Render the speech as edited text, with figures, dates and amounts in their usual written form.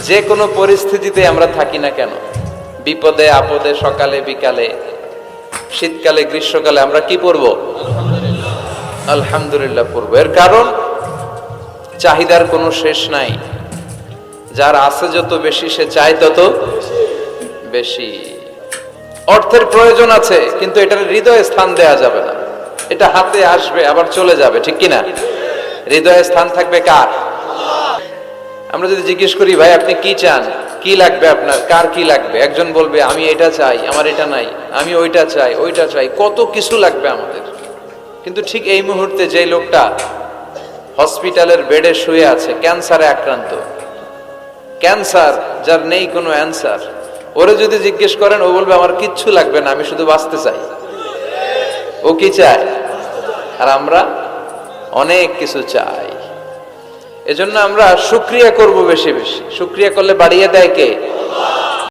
যে কোনো পরিস্থিতিতে আমরা থাকি না কেন, বিপদে আপদে, সকালে বিকালে, শীতকালে গ্রীষ্মকালে আমরা কি পড়ব? আলহামদুলিল্লাহ পড়ব। এর কারণ চাহিদার কোনো শেষ নাই। যার আছে যত বেশি সে চায় তত বেশি। অর্থের প্রয়োজন আছে, কিন্তু এটার হৃদয়ে স্থান দেয়া যাবে না। এটা হাতে আসবে আবার চলে যাবে, ঠিক কিনা? হৃদয়ে স্থান থাকবে কার? আমরা যদি জিজ্ঞেস করি, ভাই আপনি কি চান, কি লাগবে আপনার, কার কি লাগবে, একজন বলবে আমি এটা চাই, আমার এটা নাই, আমি ওইটা চাই, ওইটা চাই, কত কিছু লাগবে আমাদের। কিন্তু ঠিক এই মুহূর্তে যে লোকটা হসপিটালের বেডে শুয়ে আছে, ক্যান্সারে আক্রান্ত, ক্যান্সার যার নেই কোনো অ্যান্সার, ওরে যদি জিজ্ঞেস করেন, ও বলবে আমার কিচ্ছু লাগবে না, আমি শুধু বাঁচতে চাই। ও কি চায়? আর আমরা অনেক কিছু চাই। এজন্য আমরা শুকরিয়া করব বেশি বেশি। শুকরিয়া করলে বাড়িয়ে দেয় কে?